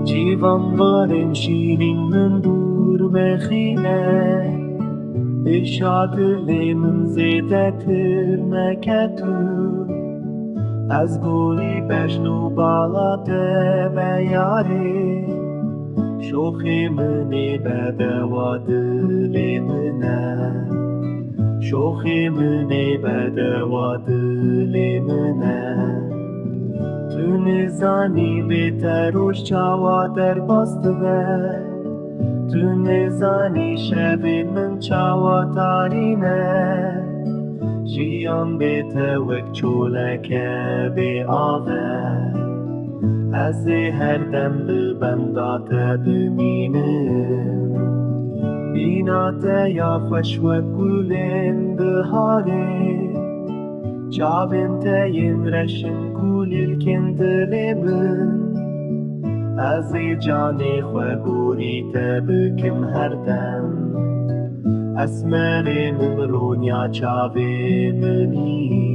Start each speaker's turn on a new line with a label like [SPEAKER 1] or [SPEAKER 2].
[SPEAKER 1] civanların şiirinin dur bexile şadlığının zedetir meketu از گوری بشنو بالاته و یاری شوخی منی بده و دلی منه شوخی منی بده و دلی منه تو نزانی بهتر و شوا در باسته تو نزانی شب من شوا تارینه جیان به توک چولکه به آوه از هر دم لبندات بمینم بینات یا فشو گلن بهاره جابن تاین رشن گولیل کندل من از جان خوگوری تبکم هر دم اسمر من رونیا چاوه منی